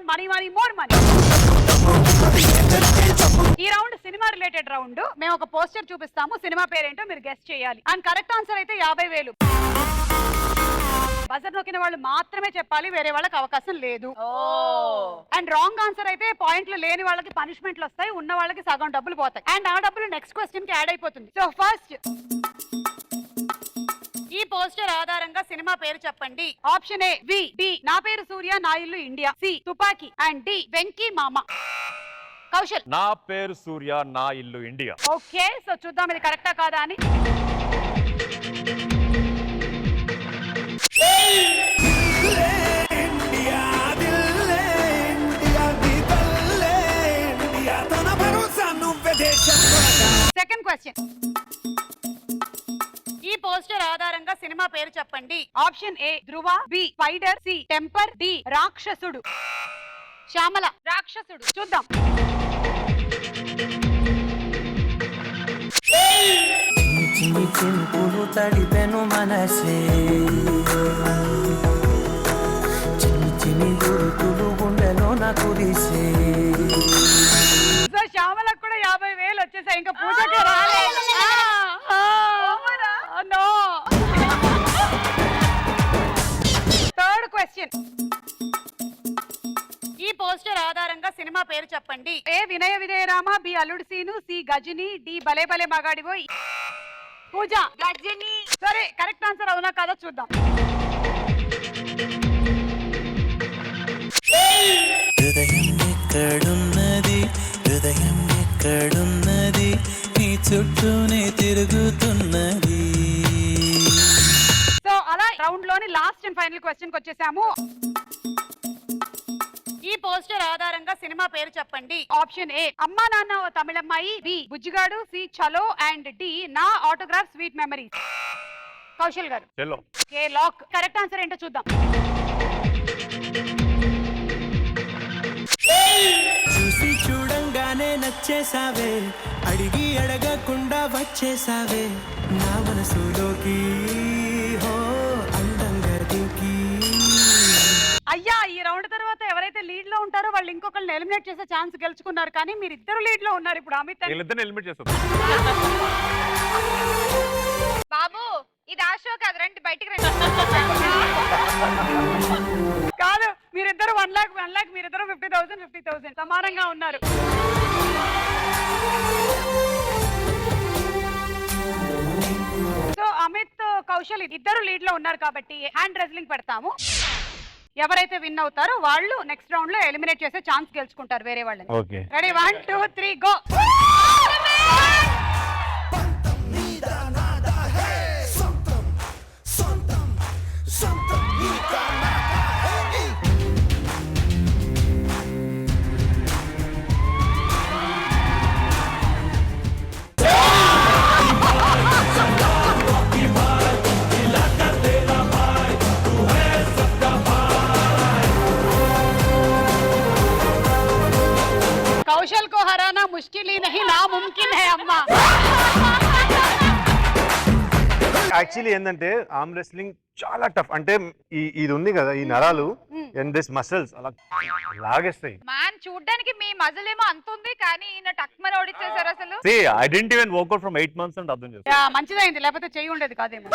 want money, money, more money. ఈ round cinema related round. మేము ఒక పోస్టర్ చూపిస్తాము, సినిమా పేరేంటో మీరు గెస్ చేయాలి. అండ్ కరెక్ట్ ఆన్సర్ అయితే 50,000. బజర్ నొక్కిన వాళ్ళు మాత్రమే చెప్పాలి, వేరే వాళ్ళకి అవకాశం లేదు. అండ్ రాంగ్ ఆన్సర్ అయితే పాయింట్లు లేని వాళ్ళకి పనిష్మెంట్లు వస్తాయి, ఉన్న వాళ్ళకి సగం డబ్బులు పోతాయి. అండ్ ఆ డబ్బులు నెక్స్ట్ క్వశ్చన్ కి యాడ్ అయిపోతుంది. సో ఫస్ట్ ఈ పోస్టర్ ఆధారంగా సినిమా పేరు చెప్పండి. ఆప్షన్ ఏ వి, బి నా పేరు సూర్య నా ఇల్లు ఇండియా, సి తుపాకీ, అండ్ డి వెంకీ మామ. కౌశల్. నా పేరు సూర్య నా ఇల్లు ఇండియా. ఓకే, సో చూద్దాం ఇది కరెక్టా కాదా అని. Second question. ఈ పోస్టర్ ఆధారంగా సినిమా పేరు చెప్పండి. Option A Dhruva, B Spyder, C Temper, D Rakshasudu. Shyamala. రాక్షసుడు. చూద్దాం. చిన్ని చినుకులు తడిపెను మనసే, చిన్ని చిన్ని గురుతులు గుండెలో నా కురిసే. సో శ్యామలకు కూడా 50,000 వచ్చేసాయి. ఇంకా పూజకి రాలేదు. Third question. ఈ పోస్టర్ ఆధారంగా సినిమా పేరు చెప్పండి. ఏ వినయ విజయరామ, బి అల్లుడు సీను, సి గజని, డి భలే భలే మగాడివోయ్. పూజ. గజని. సరే, కరెక్ట్ ఆన్సర్ అవునా కాదా చూద్దాం. హృదయం ఎక్కడున్నది, హృదయం ఎక్కడున్నది, నీ చుట్టూనే తిరుగుతున్నది. సో అలా రౌండ్ లోని లాస్ట్ అండ్ ఫైనల్ క్వశ్చన్ కి వచ్చేసాము. ఈ పోస్టర్ ఆధారంగా సినిమా పేరు చెప్పండి. ఆప్షన్ ఏ అమ్మా నాన్న ఓ తమిళమ్మాయి, బి బుజ్జిగాడు, సి చలో, అండ్ డి నా ఆటోగ్రాఫ్ స్వీట్ మెమరీస్. కౌశల్ గారు. చలో. Okay, lock. కరెక్ట్ ఆన్సర్ ఏంటో చూద్దాం. చూసి చూడంగానే నచ్చేసావే, అడిగి అడగకుండా వచ్చేసావే నా మనసులోకి, హో అందంగా దిగి. అయ్యా, ఈ రౌండ్ తర్వాత ఎవరైతే లీడ్ లో ఉంటారో వాళ్ళు ఇంకొకరిని ఎలిమినేట్ చేసే ఛాన్స్ గెలుచుకున్నారు, కానీ మీరు ఇద్దరు లీడ్ లో ఉన్నారు ఇప్పుడు. అమిత్ ఎలిమినేట్ చేస్తాం. బాబు, ఇది ఆ షో కాదు, రండి బయటికి రండి. కాదు, మీరిద్దరు 1 lakh, మీరిద్దరు 50,000 సమానంగా ఉన్నారు. సో అమిత్, కౌశల్ ఇద్దరు లీడ్ లో ఉన్నారు కాబట్టి హ్యాండ్ రెజ్లింగ్ పెడతాము. ఎవరైతే విన్ అవుతారో వాళ్ళు నెక్స్ట్ రౌండ్ లో ఎలిమినేట్ చేసే ఛాన్స్ గెలుచుకుంటారు వేరే వాళ్ళని. Ready, 1 2 3 go. कौशल को हराना मुश्किल ही नहीं नामुमकिन है अम्मा. యాక్చువల్లీ ఏంటంటే ఆర్మ్ రెస్లింగ్ చాలా టఫ్. అంటే ఇది ఉంది కదా, ఈ నరాలు అండ్ దిస్ మసిల్స్ అలా లాగేస్తాయి. మ్యాన్, చూడడానికి మీ మజిల్ ఏమో అంత ఉంది, కానీ ఈయన టక్మని ఓడిచ్చేసారు అసలు. See, I didn't even work out from 8 months and అర్థం చేస్తా. మంచిదైంది, లేకపోతే చెయ్యి ఉండేది కాదేమో.